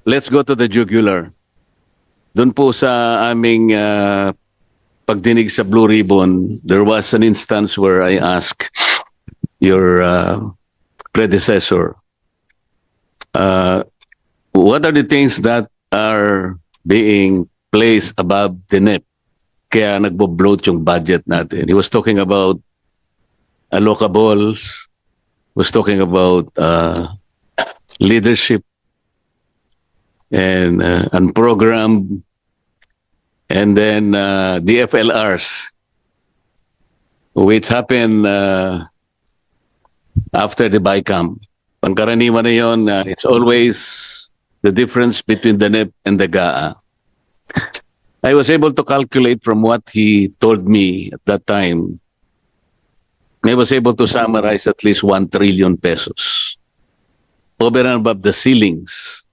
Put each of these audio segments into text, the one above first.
let's go to the jugular. Doon po sa aming pagdinig sa Blue Ribbon, there was an instance where I asked your predecessor, what are the things that are being placed above the NEP? Kaya nagbo-bloat yung budget natin. He was talking about allocables, was talking about leadership and unprogrammed, and then the FLRs, which happened after the BICAM. Pangkaraniwan na yun, it's always the difference between the NEP and the GAA. I was able to calculate from what he told me at that time. I was able to summarize at least 1 trillion pesos over and above the ceilings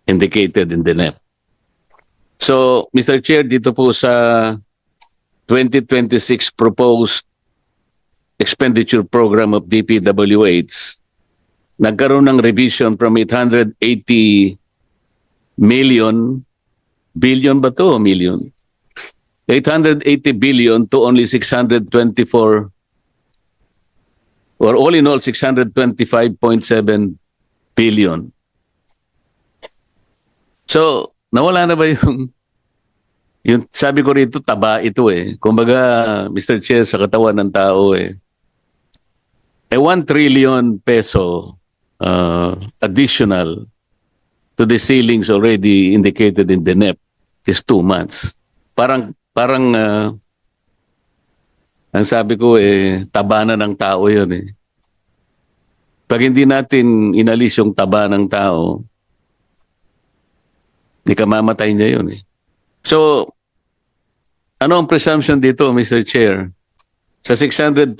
indicated in the NEP. So, Mr. Chair, dito po sa 2026 proposed expenditure program of DPWH, nagkaroon ng revision from 880 million, billion ba to o million? 880 billion to only 624, or all in all 625.7 billion. So, nawala na ba yung sabi ko rito, taba ito eh. Kumbaga, Mr. Chair, sa katawan ng tao eh. 1 trillion peso additional to the ceilings already indicated in the NEP is 2 months. Parang ang sabi ko eh, taba na ng tao yun eh. Pag hindi natin inalis yung taba ng tao, ikamamatay niya yun eh. So, ano ang presumption dito, Mr. Chair? Sa 625.7,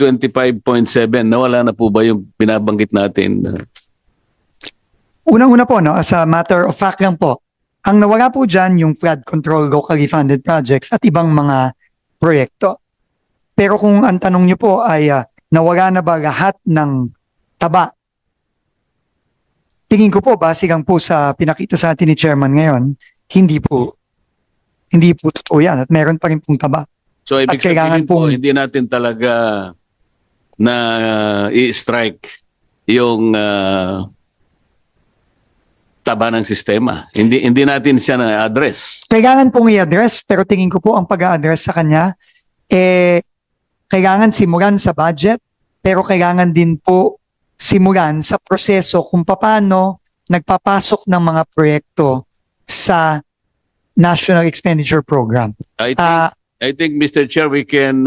nawala na po ba yung binabanggit natin? Unang-una po, no, as a matter of fact lang po, ang nawala po dyan yung flood control locally funded projects at ibang mga proyekto. Pero kung ang tanong niyo po ay nawala na ba lahat ng taba? Tingin ko po, base lang po sa pinakita sa atin ni Chairman ngayon, hindi po totoo yan at meron pa rin pong taba. So, ibig sabihin po, hindi natin talaga na i-strike yung taba ng sistema. Hindi natin siya na-address. Kailangan pong i-address, pero tingin ko po ang pag-a-address sa kanya, kailangan simulan sa budget, pero kailangan din po simulan sa proseso kung paano nagpapasok ng mga proyekto sa National Expenditure Program. I think, Mr. Chair, we can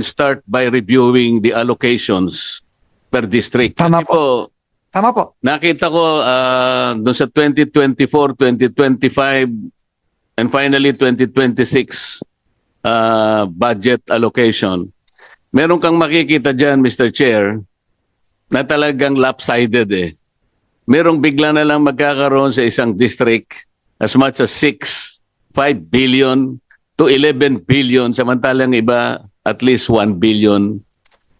start by reviewing the allocations per district. Tama Kasi po. Tama po. Nakita ko doon sa 2024, 2025, and finally 2026 budget allocation. Meron kang makikita dyan, Mr. Chair, na talagang lopsided eh. Merong bigla na lang magkakaroon sa isang district as much as 5 billion to 11 billion, samantalang iba at least 1 billion.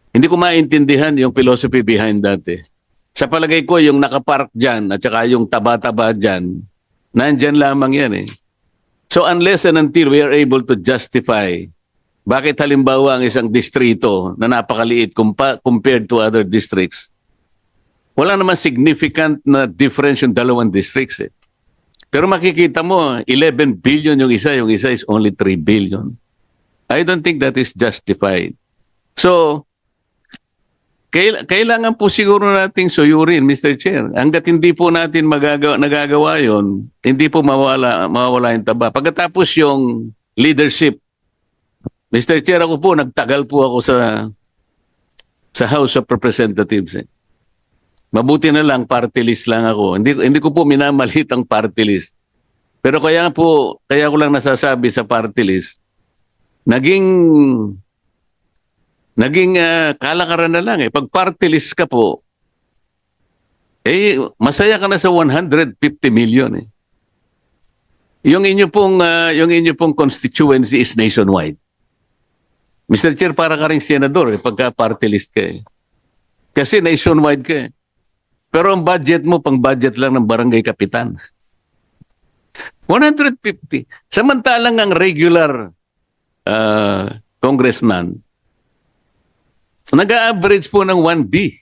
Hindi ko maintindihan yung philosophy behind that eh. Sa palagay ko, yung nakapark dyan at saka yung taba-taba dyan, nandyan lamang yan eh. So unless and until we are able to justify bakit halimbawa ang isang distrito na napakaliit compared to other districts, wala naman significant na difference yung dalawang districts eh. Pero makikita mo, 11 billion yung isa is only 3 billion. I don't think that is justified. So, kailangan po siguro nating suyurin, Mr. Chair. Hanggat hindi po natin nagagawa yon, hindi po mawala yung taba. Pagkatapos yung leadership, Mr. Chair, ako po, nagtagal po ako sa House of Representatives. Eh. Mabuti na lang, party list lang ako. Hindi ko po minamalit ang party list. Pero kaya ko lang nasasabi sa party list, naging kalakaran na lang eh. Pag party list ka po, masaya ka na sa 150 million eh. Yung inyo pong constituency is nationwide. Mr. Chair, para ka rin senador eh, pagka party list ka eh. Kasi nationwide ka eh. Pero ang budget mo, pang budget lang ng barangay kapitan. 150. Samantalang ang regular congressman, nag-average po ng 1B.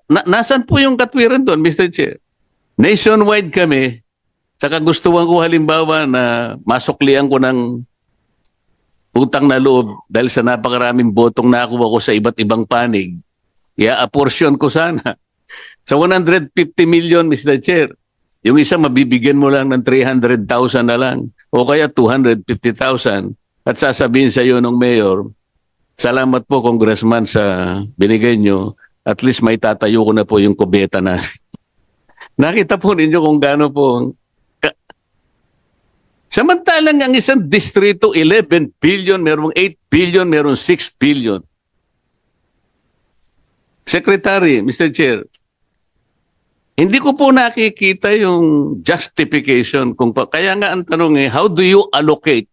Nasaan po yung katwiran doon, Mr. Chair? Nationwide kami, sa kagustuhan ko halimbawa na masuklian ko ng utang na loob dahil sa napakaraming botong nakuha ko sa iba't ibang panig, i-apportion ko sana. Sa 150 million, Mr. Chair, yung isa mabibigyan mo lang ng 300,000 na lang o kaya 250,000 at sasabihin sa iyo ng mayor, salamat po congressman sa binigay nyo, at least may tatayo ko na po yung kubeta na. Nakita po ninyo kung gaano po. Samantalang ang isang distrito, 11 billion, merong 8 billion, merong 6 billion. Secretary, Mr. Chair, hindi ko po nakikita yung justification. Kaya nga ang tanong how do you allocate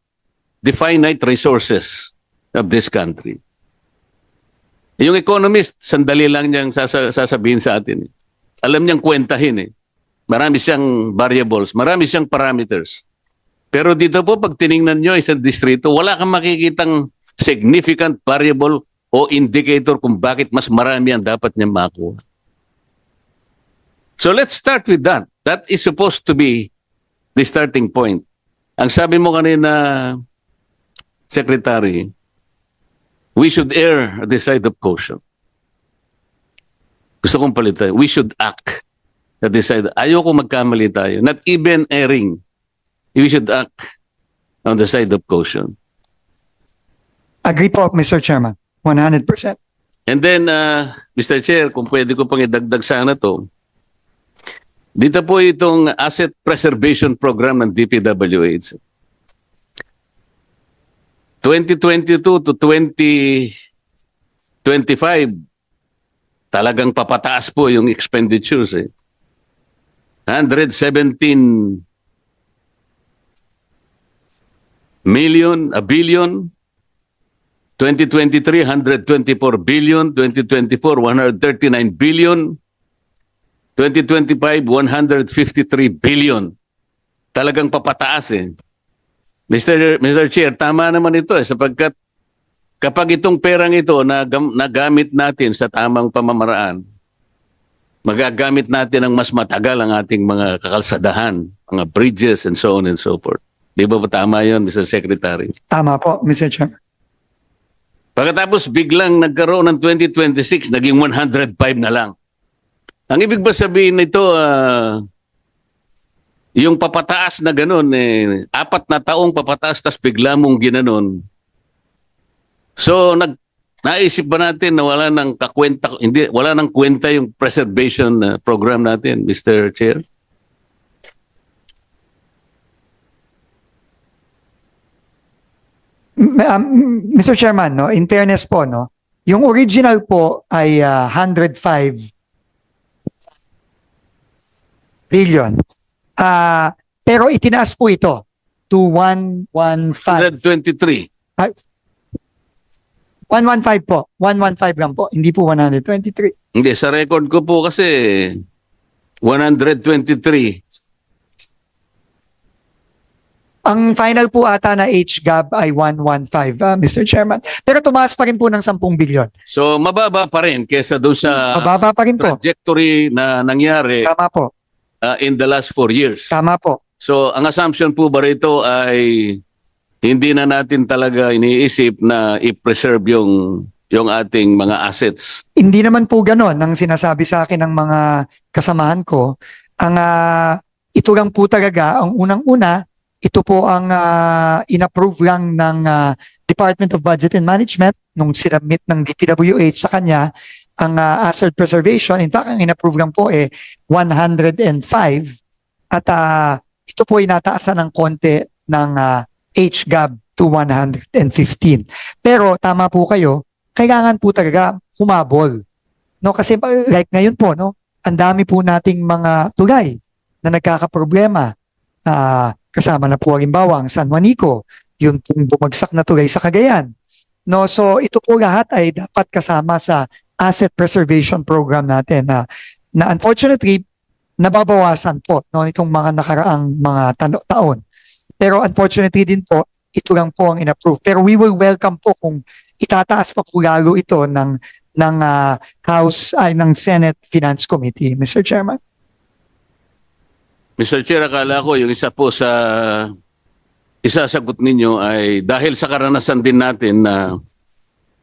the finite resources of this country? Yung economist, sandali lang niyang sasabihin sa atin. Alam niyang kwentahin. Marami siyang variables, marami siyang parameters. Pero dito po, pag tiningnan niyo isang distrito, wala kang makikitang significant variable o indicator kung bakit mas marami ang dapat niya makuha. So let's start with that. That is supposed to be the starting point. Ang sabi mo kanina, Secretary, we should err at the side of caution. Gusto kong palitan. We should act at the side. Ayoko magkamali tayo. Not even erring. We should act on the side of caution. Agree po, Mr. Chairman. 100%. And then, Mr. Chair, kung pwede ko pang idagdag sana to, dito po itong Asset Preservation Program ng DPWH. 2022 to 2025, talagang papataas po yung expenditures. 117 million, a billion. 2023, 124 billion. 2024, 139 billion. 2025, 153 billion. Talagang papataas Mr. Chair, tama naman ito sapagkat kapag itong perang ito nagamit natin sa tamang pamamaraan, magagamit natin ang mas matagal ang ating mga kakalsadahan, mga bridges and so on and so forth. Di ba tama yun, Mr. Secretary? Tama po, Mr. Chairman. Pagkatapos biglang nagkaroon ng 2026, naging 105 na lang. Ang ibig ba sabihin nito, yung papataas na ganun, 4 na taong papataas, tas bigla mong ginanon. So, naisip ba natin na wala nang kwenta yung preservation program natin, Mr. Chair? Mr. Chairman, no, in fairness po, no, yung original po ay 105 billion. Pero itinaas po ito to 115. 123. 115 po. 115 lang po. Hindi po 123. Hindi, sa record ko po kasi 123. Ang final po ata na HGAB ay 115, Mr. Chairman. Pero tumaas pa rin po ng 10 billion. So, mababa pa rin kesa doon sa mababa pa rin po. Trajectory na nangyari. Tama po. In the last 4 years. Tama po. So, ang assumption po ba rito ay hindi na natin talaga iniisip na i-preserve yung ating mga assets? Hindi naman po ganon ang sinasabi sa akin ng mga kasamahan ko. Ito lang po talaga, ang unang-una, ito po ang inapprove lang ng Department of Budget and Management nung sinabmit ng DPWH sa kanya ang asset preservation. In fact, ang inapprove lang po 105 at ito po ay nataasan ng konti ng HGAB to 115. Pero tama po kayo, kailangan po talaga humabol. No, kasi like ngayon po, no, ang dami po nating mga tulay na nagkakaproblema. Kasama na po halimbawa ang San Juanico, yung bumagsak na tulay sa Cagayan. No, so ito po lahat ay dapat kasama sa asset preservation program natin na unfortunately nababawasan po no, itong mga nakaraang mga taon. Pero unfortunately din po, ito lang po ang in-approve. Pero we will welcome po kung itataas pa po lalo ito ng House ay ng Senate Finance Committee, Mr. Chairman. Mr. Chair, akala ko yung isa po sa isasagot ninyo ay dahil sa karanasan din natin na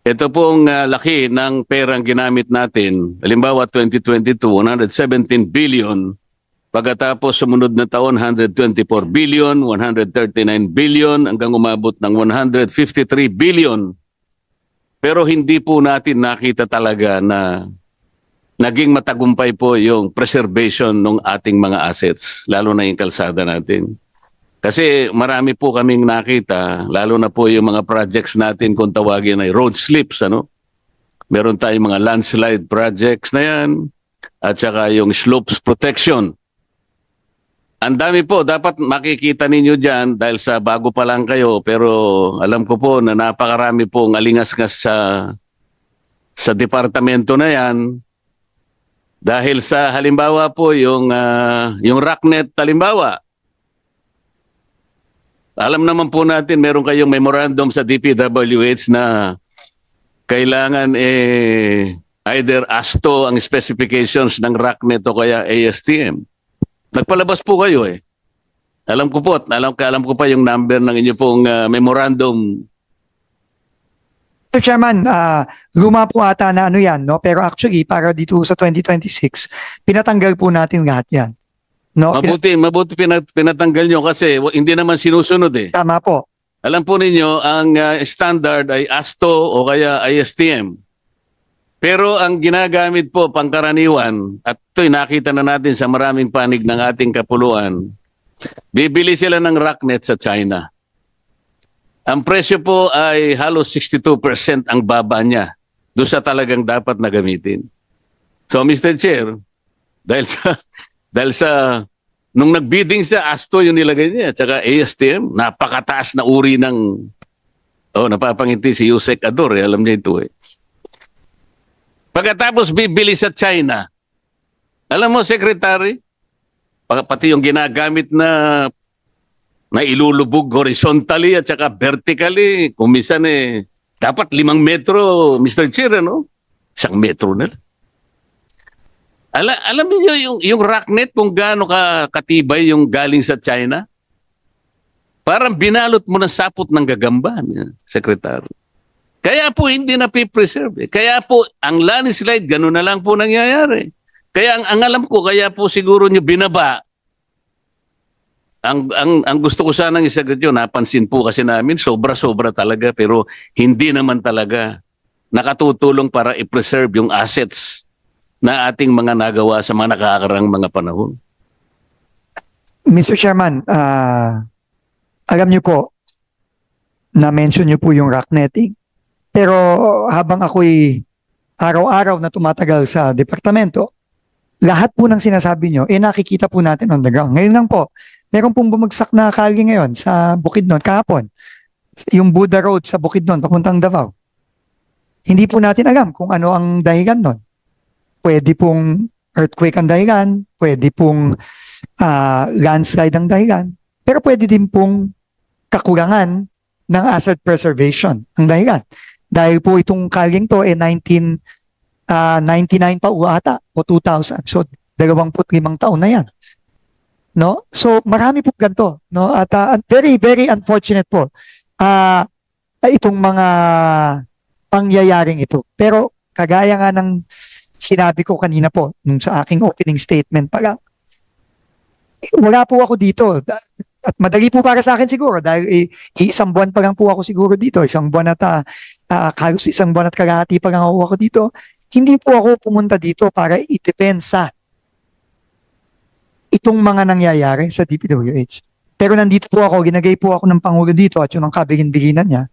ito pong laki ng perang ginamit natin. Halimbawa 2022, 117 billion. Pagkatapos sumunod na taon, 124 billion, 139 billion, hanggang umabot ng 153 billion. Pero hindi po natin nakita talaga na naging matagumpay po yung preservation ng ating mga assets, lalo na yung kalsada natin. Kasi marami po kaming nakita, lalo na po yung mga projects natin kung tawagin ay road slips, ano? Meron tayong mga landslide projects na yan, at saka yung slopes protection. Ang dami po, dapat makikita ninyo dyan dahil sa bago pa lang kayo, pero alam ko po na napakarami pong alingas-ngas sa departamento na yan. Dahil sa halimbawa po yung RACNet halimbawa. Alam naman po natin meron kayong memorandum sa DPWH na kailangan either ASTO ang specifications ng RACNet o kaya ASTM. Nagpalabas po kayo eh. Alam ko po, alam ko pa yung number ng inyo pong memorandum. Mr. Chairman, luma po ata na ano yan, no? Pero actually, para dito sa 2026, pinatanggal po natin lahat yan. No? Mabuti pinatanggal nyo kasi hindi naman sinusunod eh. Tama po. Alam po ninyo, ang standard ay ASTO o kaya ISTM. Pero ang ginagamit po pangkaraniwan, at ito'y nakita na natin sa maraming panig ng ating kapuluan, bibili sila ng RACNet sa China. Ang presyo po ay halos 62% ang baba niya doon sa talagang dapat na gamitin. So Mr. Chair, dahil sa nung nagbidding sa ASTO yung nilagay niya at saka ASTM, napakataas na uri ng napapangiti si Yusek Ador, alam niya ito eh. Pagkatapos bibili sa China, alam mo, Secretary, pati yung ginagamit na ilulubog horizontally at saka vertically, kung minsan dapat 5 metro, Mr. Chair, ano? 1 metro na lang. Alam niyo yung RACNet kung gaano katibay yung galing sa China? Parang binalot mo ng sapot ng gagamba, Secretary. Kaya po hindi na preserve. Kaya po ang landslide, gano'n na lang po nangyayari. Kaya ang alam ko, kaya po siguro nyo binaba. Ang gusto ko sanang isagot yun, napansin po kasi namin, sobra-sobra talaga, pero hindi naman talaga nakatutulong para i-preserve yung assets na ating mga nagawa sa mga nakakarang mga panahon. Mr. Chairman, alam niyo po, na-mention niyo po yung RACNetting. Pero habang ako'y araw-araw na tumatagal sa departamento, lahat po ng sinasabi nyo, nakikita po natin on the ground. Ngayon lang po, meron pong bumagsak na kalye ngayon sa Bukidnon, kahapon. Yung Buda Road sa Bukidnon, papuntang Davao. Hindi po natin alam kung ano ang dahilan nun. Pwede pong earthquake ang dahilan, pwede pong landslide ang dahilan, pero pwede din pong kakulangan ng asset preservation ang dahilan. Dahil po itong kalyeng to 1999 pa ata o 2000. So 25 taon na yan. No? So marami po ganito, no? At very very unfortunate po itong mga pangyayaring ito. Pero kagaya nga ng sinabi ko kanina po nung sa aking opening statement pa lang, wala po ako dito. At madali po para sa akin siguro dahil isang buwan pa lang po ako siguro dito. Isang buwan at halos isang buwan at kalahati pa lang ako dito. Hindi po ako pumunta dito para idepensa itong mga nangyayari sa DPWH. Pero nandito po ako, ginagay po ako ng Pangulo dito at yung kabigin-biginan niya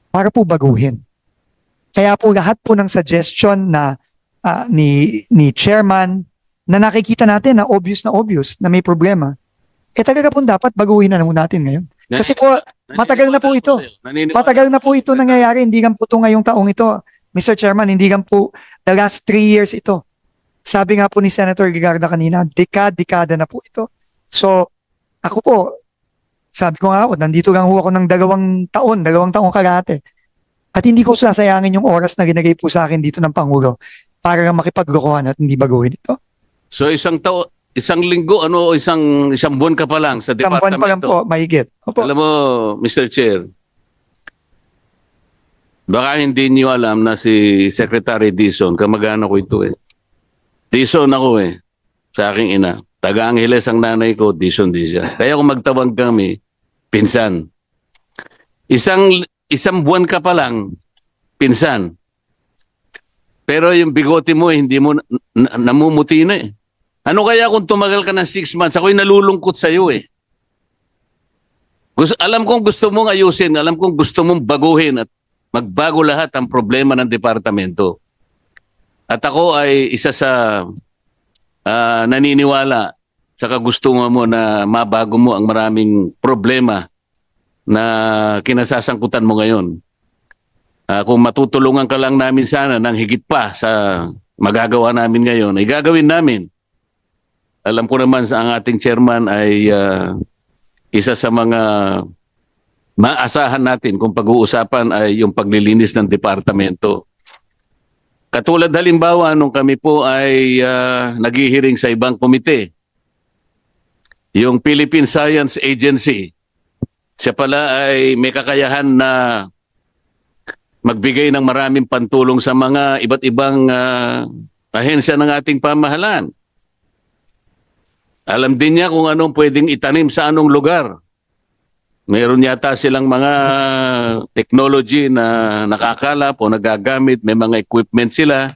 para po baguhin. Kaya po lahat po ng suggestion na ni Chairman na nakikita natin na obvious na may problema, talaga po dapat baguhin na natin ngayon. Kasi po, matagal na po ito. Matagal na po ito nangyayari. Hindi lang po ito ngayong taong ito. Mr. Chairman, hindi lang po the last 3 years ito. Sabi nga po ni Senator Gigarda kanina, dekada na po ito. So, ako po, sabi ko nga ako, nandito lang ho ako ng 2 taong kalahati. At hindi ko sasayangin yung oras na ginagay po sa akin dito ng Pangulo para lang makipaglokohan at hindi baguhin ito. So isang linggo, isang buwan ka pa lang sa Isang buwan pa lang departamento. po, mahigit. Opo. Alam mo, Mr. Chair, baka hindi niyo alam na si Secretary Dizon, kamag-anak ko ito eh. Dizon ako eh, sa aking ina. Taga-Angeles ang nanay ko, Dizon din siya. Kaya kung magtawag kami, pinsan. Isang buwan ka pa lang, pinsan. Pero yung bigote mo, hindi mo namumuti na eh. Ano kaya kung tumagal ka ng 6 months? Ako'y nalulungkot sa'yo eh. Alam kong gusto mong ayusin, alam kong gusto mong baguhin at magbago lahat ang problema ng departamento. At ako ay isa sa naniniwala sa kagustuhan mo na mabago mo ang maraming problema na kinasasangkutan mo ngayon. Kung matutulungan ka lang namin sana ng higit pa sa magagawa namin ngayon, ay gagawin namin. Alam ko naman sa ang ating chairman ay isa sa mga maasahan natin kung pag-uusapan ay yung paglilinis ng departamento. Katulad halimbawa nung kami po ay naghihiring sa ibang komite, yung Philippine Science Agency, siya pala ay may kakayahan na magbigay ng maraming pantulong sa mga iba't ibang ahensya ng ating pamahalaan. Alam din niya kung anong pwedeng itanim sa anong lugar. Meron yata silang mga technology na nakakalap o nagagamit, may mga equipment sila.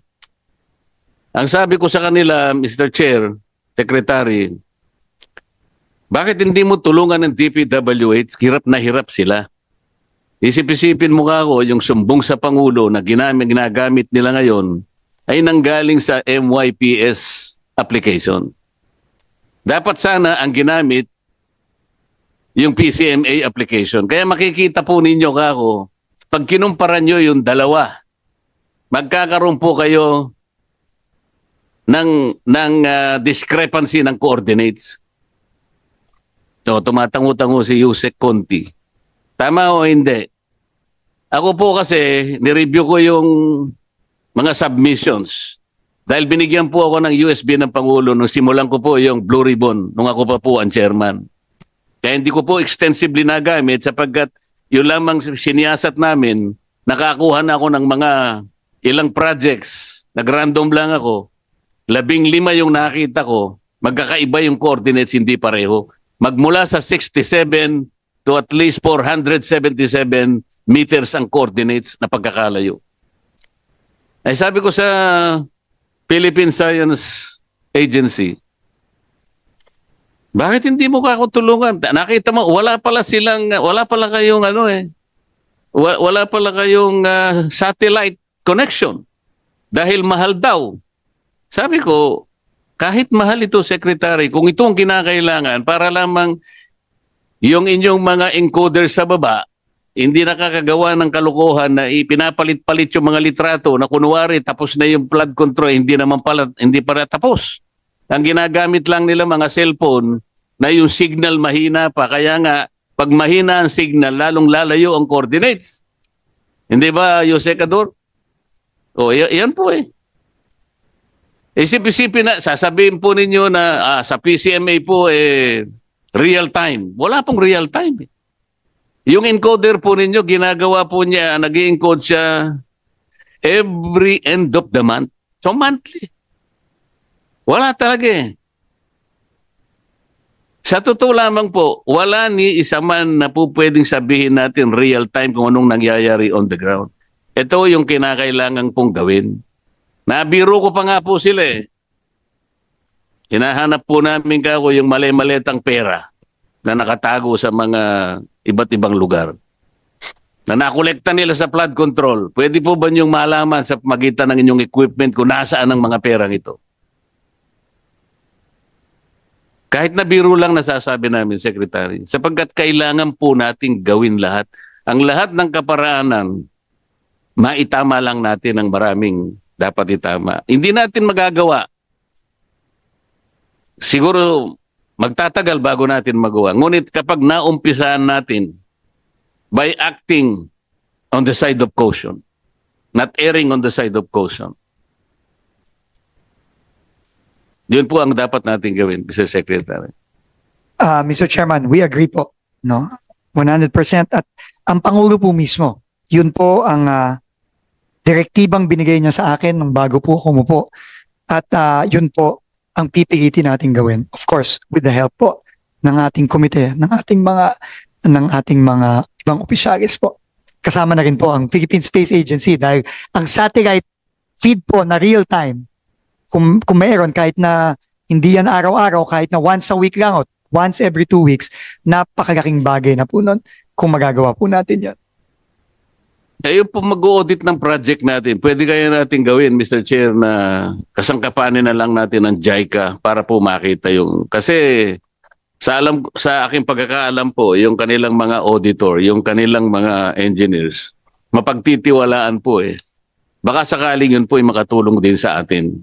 Ang sabi ko sa kanila, Mr. Chair, Secretary, bakit hindi mo tulungan ng DPWH? Hirap na hirap sila. Isip-isipin mo ako, yung sumbong sa Pangulo na ginagamit nila ngayon ay nanggaling sa MYPS application. Dapat sana ang ginamit yung PCMA application. Kaya makikita po ninyo kako, pag kinumpara nyo yung dalawa, magkakaroon po kayo ng discrepancy ng coordinates. So, tumatango-tango si Yusek Conti. Tama o hindi? Ako po kasi, nireview ko yung mga submissions. Dahil binigyan po ako ng USB ng Pangulo nung simulan ko po yung Blue Ribbon nung ako pa po ang chairman. Kaya hindi ko po extensively nagamit sapagkat yun lamang siniyasat namin, nakakuha na ako ng mga ilang projects. Nag-random lang ako. 15 yung nakita ko, magkakaiba yung coordinates, hindi pareho. Magmula sa 67 to at least 477 meters ang coordinates na pagkakalayo. Ay sabi ko sa Philippine Science Agency, bakit hindi mo ako tulungan? Nakita mo, wala pala kayong wala pala kayong satellite connection dahil mahal daw. Sabi ko, kahit mahal ito, Secretary, kung ito ang kinakailangan para lamang yung inyong mga encoder sa baba, hindi nakakagawa ng kalokohan na ipinapalit-palit yung mga litrato na kunwari tapos na yung flood control, hindi pala tapos. Ang ginagamit lang nila mga cellphone na yung signal mahina pa. Kaya nga, pag mahina ang signal, lalong lalayo ang coordinates. Hindi ba, Yusek Ador? O, yan po eh. Isip-isipin na, sasabihin po ninyo na sa PCMA po real time. Wala pong real time eh. Yung encoder po ninyo, ginagawa po niya, nag-i-encode siya every end of the month. So monthly. Wala talaga eh. Sa totoo lamang po, wala ni isa man na po pwedeng sabihin natin real time kung anong nangyayari on the ground. Ito yung kinakailangan pong gawin. Nabiro ko pa nga po sila eh. Hinahanap po namin kako yung mali-malitang pera na nakatago sa mga iba't ibang lugar. Na nakolekta nila sa flood control. Pwede po ba niyong malaman sa magitan ng inyong equipment kung nasaan ang mga perang ito? Kahit na biro lang nasasabi namin, Secretary, sapagkat kailangan po nating gawin lahat. Ang lahat ng kaparaanan, maitama lang natin ang maraming dapat itama. Hindi natin magagawa siguro magtatagal bago natin magawa. Ngunit kapag naumpisahan natin by acting on the side of caution, not erring on the side of caution, yun po ang dapat natin gawin, Mr. Secretary. Mr. Chairman, we agree po, no? 100%. At ang Pangulo po mismo, yun po ang direktibang binigay niya sa akin nung bago po kumupo. At yun po ang pipilitin natin gawin. Of course, with the help po ng ating komite, ng ating mga ibang opisyalis po. Kasama na rin po ang Philippine Space Agency dahil ang satellite feed po na real time, kung mayroon, kahit na hindi yan araw-araw, kahit na once a week lang o once every 2 weeks, napakalaking bagay na po nun kung magagawa po natin yan. Yung po mag-audit ng project natin, pwede kaya natin gawin, Mr. Chair, na kasangkapanin na lang natin ng JICA para po makita yung... Kasi sa aking pagkakaalam po, yung kanilang mga auditor, yung kanilang mga engineers, mapagtitiwalaan po eh. Baka sakaling yun po ay makatulong din sa atin.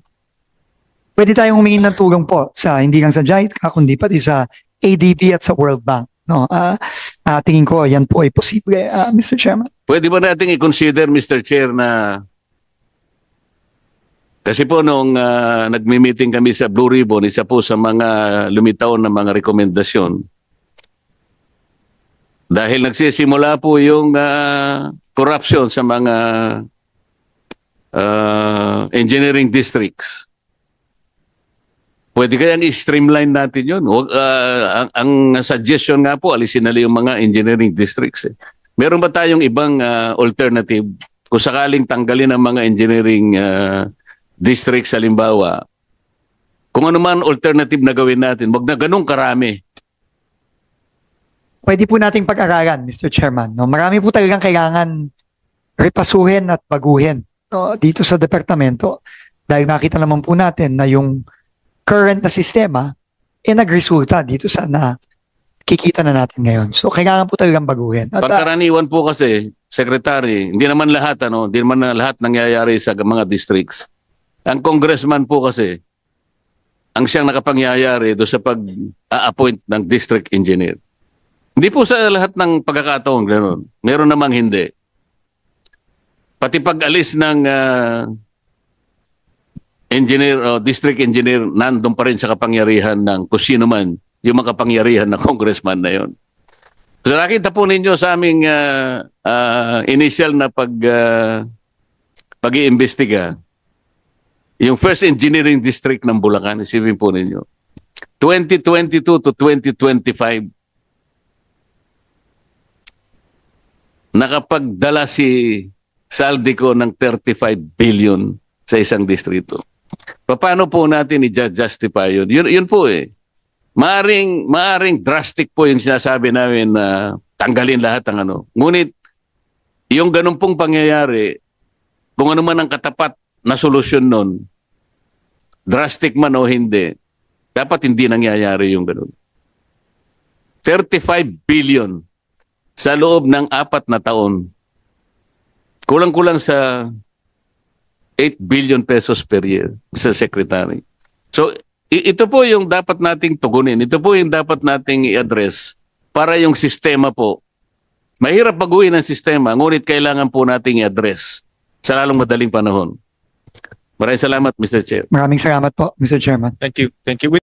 Pwede tayong humingi ng tulong po sa hindi lang sa JICA kundi pati sa ADB at sa World Bank. No, tingin ko yan po ay posible, Mr. Chairman. Pwede ba nating i-consider, Mr. Chair, na kasi po nung nagmi-meeting kami sa Blue Ribbon, isa po sa mga lumitaw na mga rekomendasyon. Dahil nagsisimula po yung corruption sa mga engineering districts. Pwede kayang i-streamline natin yun. Ang suggestion nga po, alisin na yung mga engineering districts. Meron ba tayong ibang alternative? Kung sakaling tanggalin ang mga engineering districts, halimbawa, kung ano man alternative na gawin natin, wag na ganun karami. Pwede po nating pag-aralan, Mr. Chairman. No? Marami po talagang kailangan repasuhin at baguhin, no? Dito sa departamento. Dahil nakita naman po natin na yung current na sistema nagresulta dito sa nakikita na natin ngayon. So kailangan po talagang baguhin. At, pagkaraniwan po kasi, Secretary, hindi naman lahat nangyayari sa mga districts. Ang congressman po kasi, ang siyang nakapangyayari do sa pag-a-appoint ng district engineer. Hindi po sa lahat ng pagkakataon ganoon. Meron namang hindi. Pati pag-alis ng engineer o district engineer, nandun pa rin sa kapangyarihan ng kung sino man yung makapangyarihan ng congressman na yon. So nakita po ninyo sa aming initial na pag-iimbestiga, yung first engineering district ng Bulacan, isipin po ninyo, 2022 to 2025, nakapagdala si Saldico ng 35 billion sa isang distrito. Paano po natin i-justify yun? Yun po eh. Maaring drastic po yung sinasabi namin na tanggalin lahat ng ano. Ngunit, yung ganun pong pangyayari, kung ano man ang katapat na solusyon nun, drastic man o hindi, dapat hindi nangyayari yung ganun. 35 billion sa loob ng 4 na taon. Kulang-kulang sa 8 billion pesos per year, Mr. Secretary. So, ito po yung dapat nating tugunin. Ito po yung dapat nating i-address para yung sistema po. Mahirap baguhin ang sistema, ngunit kailangan po nating i-address sa lalong madaling panahon. Maraming salamat, Mr. Chair. maraming salamat po, Mr. Chairman. Thank you. Thank you.